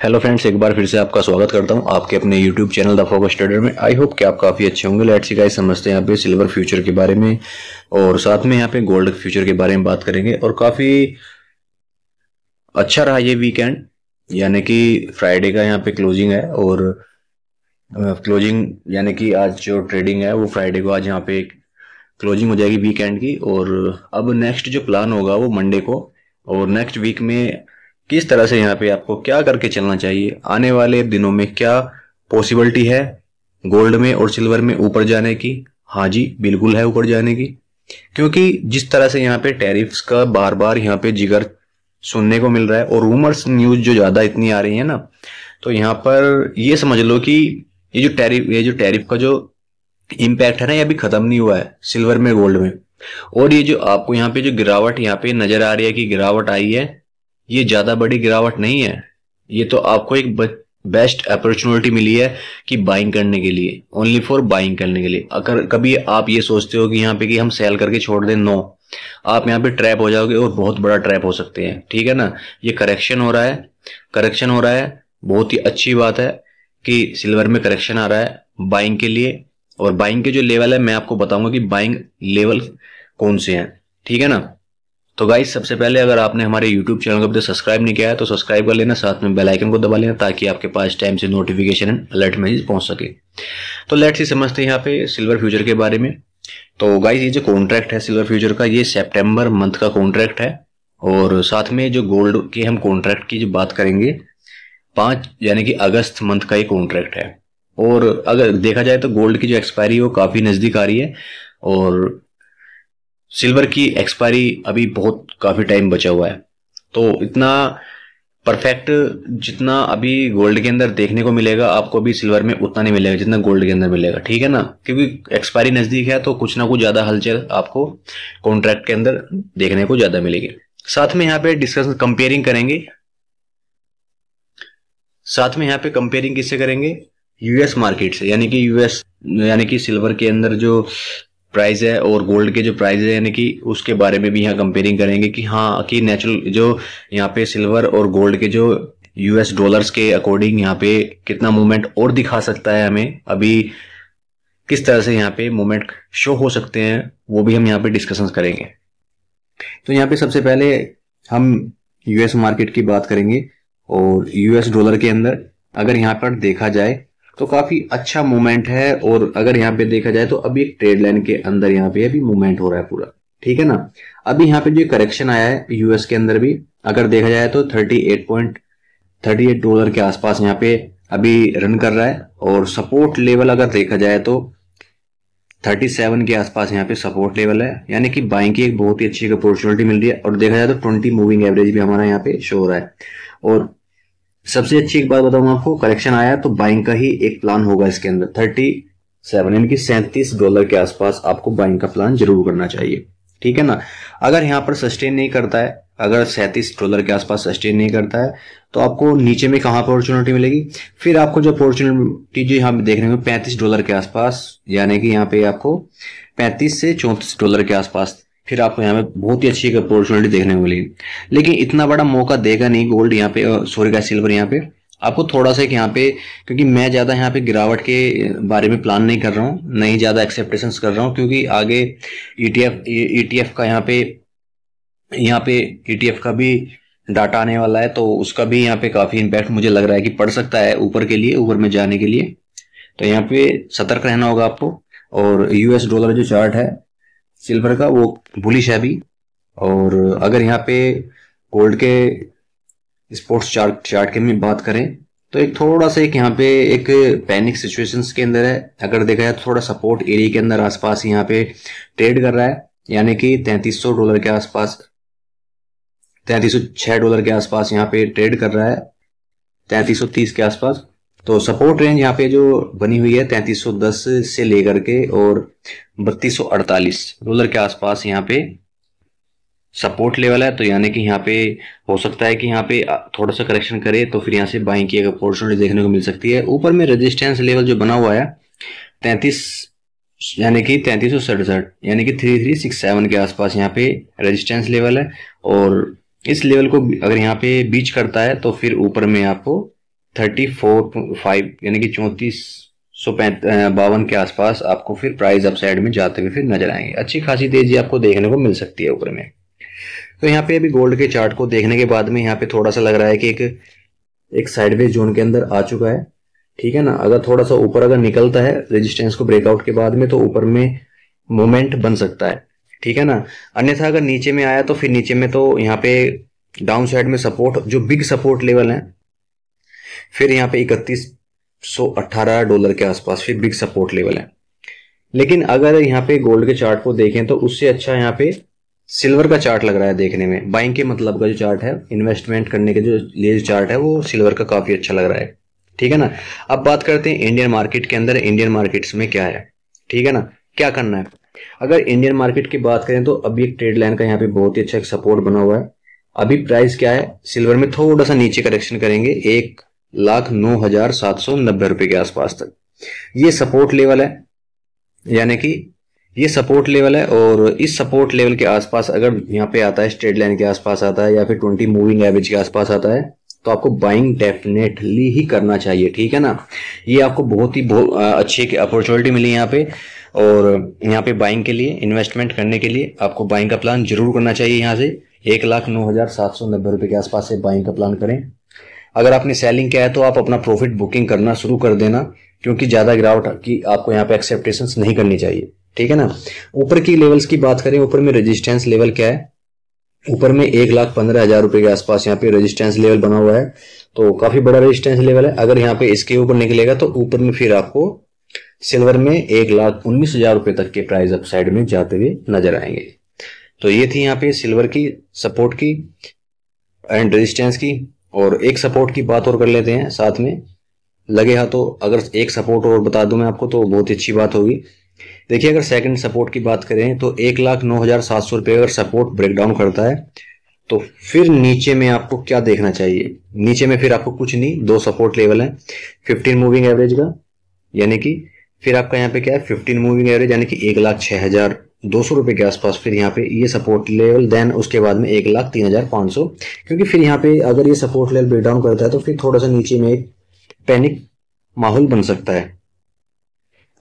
Hello friends, एक बार फिर से आपका स्वागत करता हूं आपके अपने YouTube channel the focus trader में। आई होप कि आप काफ़ी अच्छे होंगे। लेट्स सी गाइस, समझते हैं यहाँ पे सिल्वर फ्यूचर के बारे में और साथ में यहाँ पे गोल्ड फ्यूचर के बारे में बात करेंगे। और काफ़ी अच्छा रहा ये वीकेंड, यानी कि फ्राइडे का यहाँ पे क्लोजिंग है और क्लोजिंग यानी कि आज जो ट्रेडिंग है वो फ्राइडे को आज यहाँ पे क्लोजिंग हो जाएगी वीकेंड की। और अब नेक्स्ट जो प्लान होगा वो मंडे को, और नेक्स्ट वीक में किस तरह से यहाँ पे आपको क्या करके चलना चाहिए, आने वाले दिनों में क्या पॉसिबिलिटी है गोल्ड में और सिल्वर में ऊपर जाने की। हाँ जी, बिल्कुल है ऊपर जाने की, क्योंकि जिस तरह से यहाँ पे टैरिफ्स का बार बार यहाँ पे जिगर सुनने को मिल रहा है और रूमर्स न्यूज जो ज्यादा इतनी आ रही है ना, तो यहाँ पर ये समझ लो कि ये जो टैरिफ का जो इम्पैक्ट है ना, ये अभी खत्म नहीं हुआ है सिल्वर में गोल्ड में। और ये जो आपको यहाँ पे जो गिरावट यहाँ पे नजर आ रही है कि गिरावट आई है, ये ज्यादा बड़ी गिरावट नहीं है। ये तो आपको एक बेस्ट अपॉर्चुनिटी मिली है कि बाइंग करने के लिए, ओनली फॉर बाइंग करने के लिए। अगर कभी आप ये सोचते हो कि यहाँ पे कि हम सेल करके छोड़ दें, नो, आप यहाँ पे ट्रैप हो जाओगे और बहुत बड़ा ट्रैप हो सकते हैं। ठीक है ना, ये करेक्शन हो रहा है, करेक्शन हो रहा है। बहुत ही अच्छी बात है कि सिल्वर में करेक्शन आ रहा है बाइंग के लिए। और बाइंग के जो लेवल है मैं आपको बताऊंगा कि बाइंग लेवल कौन से हैं। ठीक है ना, तो गाइस सबसे पहले अगर आपने हमारे YouTube चैनल को अभी तक सब्सक्राइब नहीं किया है तो सब्सक्राइब कर लेना, साथ में बेल आइकन को दबा लेना ताकि आपके पास टाइम से नोटिफिकेशन एंड अलर्ट मैसेज पहुंच सके। तो लेट्स ही समझते हैं यहाँ पे सिल्वर फ्यूचर के बारे में। तो गाइस ये जो कॉन्ट्रैक्ट है सिल्वर फ्यूचर का, ये सितंबर मंथ का कॉन्ट्रैक्ट है। और साथ में जो गोल्ड के हम कॉन्ट्रैक्ट की जो बात करेंगे, 5 यानी कि अगस्त मंथ का ये कॉन्ट्रैक्ट है। और अगर देखा जाए तो गोल्ड की जो एक्सपायरी है वो काफी नजदीक आ रही है और सिल्वर की एक्सपायरी अभी बहुत काफी टाइम बचा हुआ है। तो इतना परफेक्ट जितना अभी गोल्ड के अंदर देखने को मिलेगा आपको अभी सिल्वर में उतना नहीं मिलेगा जितना गोल्ड के अंदर मिलेगा। ठीक है ना, क्योंकि एक्सपायरी नजदीक है तो कुछ ना कुछ ज्यादा हलचल आपको कॉन्ट्रैक्ट के अंदर देखने को ज्यादा मिलेगी। साथ में यहाँ पे डिस्कशन कंपेयरिंग करेंगे, साथ में यहाँ पे कंपेयरिंग किससे करेंगे, यूएस मार्केट से, यानी कि यूएस यानी कि सिल्वर के अंदर जो प्राइस है और गोल्ड के जो प्राइस है, यानी कि उसके बारे में भी यहाँ कंपेयरिंग करेंगे कि हाँ कि नेचुरल जो यहाँ पे सिल्वर और गोल्ड के जो यूएस डॉलर्स के अकॉर्डिंग यहाँ पे कितना मूवमेंट और दिखा सकता है हमें, अभी किस तरह से यहाँ पे मूवमेंट शो हो सकते हैं, वो भी हम यहाँ पे डिस्कशन करेंगे। तो यहाँ पे सबसे पहले हम यूएस मार्केट की बात करेंगे। और यूएस डॉलर के अंदर अगर यहाँ पर देखा जाए तो काफी अच्छा मूवमेंट है। और अगर यहाँ पे देखा जाए तो अभी एक ट्रेड लाइन के अंदर यहाँ पे अभी मूवमेंट हो रहा है पूरा। ठीक है ना, अभी यहाँ पे जो करेक्शन आया है यूएस के अंदर भी अगर देखा जाए तो $38 के आसपास यहाँ पे अभी रन कर रहा है। और सपोर्ट लेवल अगर देखा जाए तो 37 के आसपास यहाँ पे सपोर्ट लेवल है, यानी कि बाइंग की एक बहुत ही अच्छी अपॉर्चुनिटी मिल रही है। और देखा जाए तो 20 मूविंग एवरेज भी हमारा यहाँ पे शो हो रहा है। और सबसे अच्छी एक बात बताऊं आपको, करेक्शन आया तो बाइंग का ही एक प्लान होगा इसके अंदर। 37 यानी कि $37 के आसपास आपको बाइंग का प्लान जरूर करना चाहिए। ठीक है ना, अगर यहाँ पर सस्टेन नहीं करता है, अगर $37 के आसपास सस्टेन नहीं करता है तो आपको नीचे में कहाँ अपॉर्चुनिटी मिलेगी, फिर आपको जो अपॉर्चुनिटी जो यहाँ पे देखने में $35 के आसपास, यानी कि यहाँ पे आपको 35 से $34 के आसपास फिर आपको यहाँ पे बहुत ही अच्छी एक अपॉर्चुनिटी देखने को मिलेगी। लेकिन इतना बड़ा मौका देगा नहीं गोल्ड यहाँ पे, सॉरी का सिल्वर यहाँ पे आपको थोड़ा सा यहाँ पे, क्योंकि मैं ज्यादा यहाँ पे गिरावट के बारे में प्लान नहीं कर रहा हूँ, नहीं ज्यादा एक्सेप्टेशंस कर रहा हूँ, क्योंकि आगे ईटीएफ का यहाँ पे ईटीएफ का भी डाटा आने वाला है, तो उसका भी यहाँ पे काफी इम्पैक्ट मुझे लग रहा है कि पड़ सकता है ऊपर के लिए, ऊपर में जाने के लिए। तो यहाँ पे सतर्क रहना होगा आपको। और यूएस डॉलर जो चार्ट है सिल्वर का वो बुलिश है अभी। और अगर यहाँ पे गोल्ड के स्पोर्ट्स चार्ट की हम बात करें तो एक थोड़ा सा एक यहाँ पे एक पैनिक सिचुएशंस के अंदर है। अगर देखा जाए तो थोड़ा सपोर्ट एरिया के अंदर आसपास यहाँ पे ट्रेड कर रहा है, यानी कि $3300 के आसपास, $3306 के आसपास यहाँ पे ट्रेड कर रहा है, 3330 के आसपास। तो सपोर्ट रेंज यहाँ पे जो बनी हुई है 3310 से लेकर के और $3248 के आसपास यहाँ पे सपोर्ट लेवल है। तो यानी कि यहाँ पे हो सकता है कि यहाँ पे थोड़ा सा करेक्शन करे तो फिर यहाँ से बाइंग की एक अपॉर्चुनिटी देखने को मिल सकती है। ऊपर में रेजिस्टेंस लेवल जो बना हुआ है 33 यानी कि 3367 यानी कि 3367 के आसपास यहाँ पे रेजिस्टेंस लेवल है। और इस लेवल को अगर यहाँ पे बीच करता है तो फिर ऊपर में आपको 34.5 यानी कि 3452 के आसपास आपको फिर प्राइस अपसाइड में जाते हुए फिर नजर आएंगे। अच्छी खासी तेजी आपको देखने को मिल सकती है ऊपर में। तो यहाँ पे अभी गोल्ड के चार्ट को देखने के बाद में यहाँ पे थोड़ा सा लग रहा है कि एक साइडवेज जोन के अंदर आ चुका है, ठीक है ना। अगर थोड़ा सा ऊपर अगर निकलता है रेजिस्टेंस को ब्रेकआउट के बाद में तो ऊपर में मोमेंट बन सकता है, ठीक है ना। अन्यथा अगर नीचे में आया तो फिर नीचे में तो यहाँ पे डाउन साइड में सपोर्ट, जो बिग सपोर्ट लेवल है फिर यहाँ पे $3118 के आसपास फिर बिग सपोर्ट लेवल है। लेकिन अगर यहाँ पे गोल्ड के चार्ट को देखें तो उससे अच्छा यहाँ पे सिल्वर का चार्ट लग रहा है देखने में। बाइंग के मतलब का जो चार्ट है, इन्वेस्टमेंट करने के जो लिए चार्ट है, वो सिल्वर का काफी अच्छा लग रहा है, ठीक है ना। अब बात करते हैं इंडियन मार्केट के अंदर, इंडियन मार्केट्स में क्या है, ठीक है ना, क्या करना है। अगर इंडियन मार्केट की बात करें तो अभी एक ट्रेड लाइन का यहाँ पे बहुत ही अच्छा एक सपोर्ट बना हुआ है। अभी प्राइस क्या है, सिल्वर में थोड़ा सा नीचे करेक्शन करेंगे 1,09,790 के आसपास तक। ये सपोर्ट लेवल है, यानी कि ये सपोर्ट लेवल है। और इस सपोर्ट लेवल के आसपास अगर यहाँ पे आता है, स्ट्रेट लाइन के आसपास आता है या फिर 20 मूविंग एवरेज के आसपास आता है तो आपको बाइंग डेफिनेटली ही करना चाहिए, ठीक है ना। ये आपको बहुत अच्छी अपॉर्चुनिटी मिली यहाँ पे, और यहाँ पे बाइंग के लिए, इन्वेस्टमेंट करने के लिए आपको बाइंग का प्लान जरूर करना चाहिए। यहाँ से 1,09,790 के आसपास से बाइंग का प्लान करें। अगर आपने सेलिंग किया है तो आप अपना प्रॉफिट बुकिंग करना शुरू कर देना, क्योंकि ज्यादा गिरावट की आपको यहाँ पे एक्सेप्टेशंस नहीं करनी चाहिए, ठीक है ना। ऊपर की लेवल्स की बात करें, ऊपर में रेजिस्टेंस लेवल क्या है, ऊपर में 1,15,000 के आसपास यहाँ पे रेजिस्टेंस लेवल बना हुआ है। तो काफी बड़ा रेजिस्टेंस लेवल है। अगर यहाँ पे इसके ऊपर निकलेगा तो ऊपर में फिर आपको सिल्वर में 1,19,000 तक के प्राइस अपसाइड में जाते हुए नजर आएंगे। तो ये थी यहाँ पे सिल्वर की सपोर्ट की एंड रेजिस्टेंस की। और एक सपोर्ट की बात और कर लेते हैं साथ में, लगे हाथों अगर एक सपोर्ट और बता दूं मैं आपको तो बहुत ही अच्छी बात होगी। देखिए, अगर सेकंड सपोर्ट की बात करें तो 1,09,700 अगर सपोर्ट ब्रेकडाउन करता है तो फिर नीचे में आपको क्या देखना चाहिए। नीचे में फिर आपको कुछ नहीं, दो सपोर्ट लेवल है 15 मूविंग एवरेज का, यानी कि फिर आपका यहाँ पे क्या है 15 मूविंग एवरेज, यानी कि 1,06,200 के आसपास फिर यहाँ पे ये सपोर्ट लेवल। देन उसके बाद में 1,03,500, क्योंकि फिर यहाँ पे अगर ये सपोर्ट लेवल ब्रेकडाउन करता है तो फिर थोड़ा सा नीचे में एक पैनिक माहौल बन सकता है।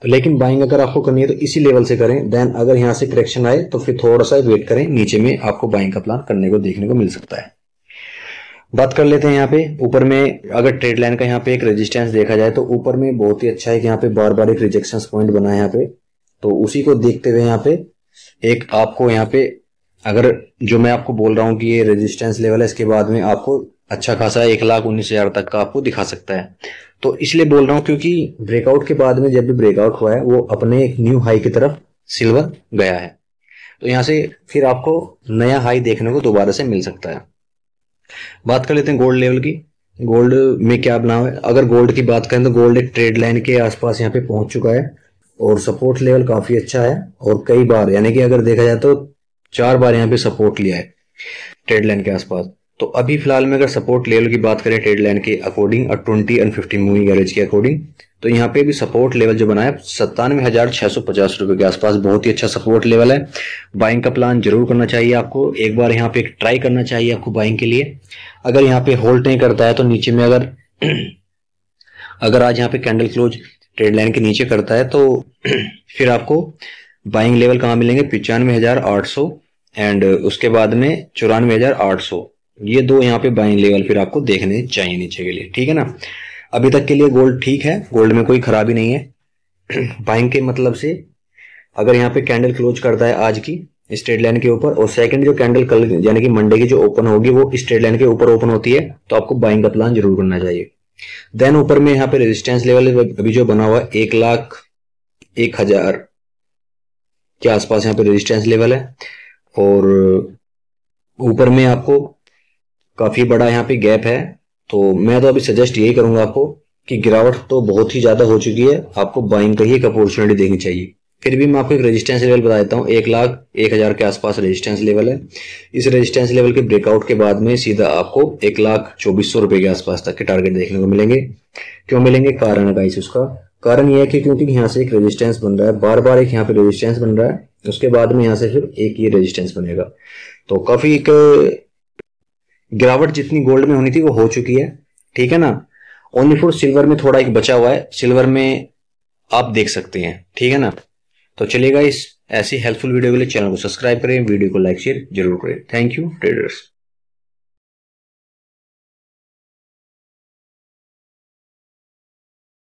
तो लेकिन बाइंग अगर आपको करनी है तो इसी लेवल से करें। देन अगर यहाँ से करेक्शन आए तो फिर थोड़ा सा वेट करें, नीचे में आपको बाइंग का प्लान करने को देखने को मिल सकता है। बात कर लेते हैं यहाँ पे ऊपर में, अगर ट्रेड लाइन का यहाँ पे एक रेजिस्टेंस देखा जाए तो ऊपर में बहुत ही अच्छा है कि यहाँ पे बार बार एक रिजेक्शन पॉइंट बना है यहाँ पे। तो उसी को देखते हुए यहाँ पे एक आपको यहाँ पे, अगर जो मैं आपको बोल रहा हूँ कि ये रेजिस्टेंस लेवल है, इसके बाद में आपको अच्छा खासा 1,19,000 तक का आपको दिखा सकता है। तो इसलिए बोल रहा हूँ क्योंकि ब्रेकआउट के बाद में जब भी ब्रेकआउट हुआ है वो अपने एक न्यू हाई की तरफ सिल्वर गया है। तो यहाँ से फिर आपको नया हाई देखने को दोबारा से मिल सकता है। बात कर लेते हैं गोल्ड लेवल की। गोल्ड में क्या बनाव है, अगर गोल्ड की बात करें तो गोल्ड एक ट्रेड लाइन के आसपास यहाँ पे पहुंच चुका है और सपोर्ट लेवल काफी अच्छा है। और कई बार, यानी कि अगर देखा जाए तो 4 बार यहाँ पे सपोर्ट लिया है ट्रेड लाइन के आसपास। तो अभी फिलहाल में अगर सपोर्ट लेवल की बात करें ट्रेड लाइन के अकॉर्डिंग और 20 एंड 15 मूविंग एवरेज के अकॉर्डिंग, तो यहाँ पे भी सपोर्ट लेवल जो बना है 97,650 के आसपास, बहुत ही अच्छा सपोर्ट लेवल है। बाइंग का प्लान जरूर करना चाहिए आपको, एक बार यहाँ पे ट्राई करना चाहिए आपको बाइंग के लिए। अगर यहाँ पे होल्ड नहीं करता है तो नीचे में अगर आज यहाँ पे कैंडल क्लोज ट्रेड लाइन के नीचे करता है तो फिर आपको बाइंग लेवल कहाँ मिलेंगे, 95,800 एंड उसके बाद में 94,800। ये दो यहाँ पे बाइंग लेवल फिर आपको देखने चाहिए नीचे के लिए, ठीक है ना। अभी तक के लिए गोल्ड ठीक है, गोल्ड में कोई खराबी नहीं है बाइंग के मतलब से। अगर यहाँ पे कैंडल क्लोज करता है आज की इस ट्रेड लाइन के ऊपर, और सेकंड जो कैंडल कल यानी कि मंडे की जो ओपन होगी वो इस ट्रेड लाइन के ऊपर ओपन होती है, तो आपको बाइंग का प्लान जरूर करना चाहिए। देन ऊपर में यहाँ पे रेजिस्टेंस लेवल अभी जो बना हुआ है 1,01,000 के आसपास यहाँ पे रेजिस्टेंस लेवल है। और ऊपर में आपको काफी बड़ा यहाँ पे गैप है। तो मैं तो अभी सजेस्ट यही करूंगा आपको कि गिरावट तो बहुत ही ज्यादा हो चुकी है, आपको बाइंग का ही एक अपॉर्चुनिटी देखनी चाहिए। फिर भी मैं आपको एक रेजिस्टेंस लेवल बता देता हूँ, 1,01,000 के आसपास रेजिस्टेंस लेवल है। इस रेजिस्टेंस लेवल के ब्रेकआउट के बाद में सीधा आपको 1,24,000 के आसपास तक के टारगेट देखने को मिलेंगे। क्यों मिलेंगे, कारण है गाइस उसका। कारण यह है कि क्योंकि यहाँ से एक रेजिस्टेंस बन रहा है, बार बार एक यहाँ पे रेजिस्टेंस बन रहा है, उसके बाद में यहाँ से फिर एक ये रेजिस्टेंस बनेगा। तो काफी एक गिरावट जितनी गोल्ड में होनी थी वो हो चुकी है, ठीक है ना। ओनली फॉर सिल्वर में थोड़ा एक बचा हुआ है, सिल्वर में आप देख सकते हैं, ठीक है ना। तो चलिए गाइस, ऐसी हेल्पफुल वीडियो के लिए चैनल को सब्सक्राइब करें, वीडियो को लाइक शेयर जरूर करें। Thank you traders.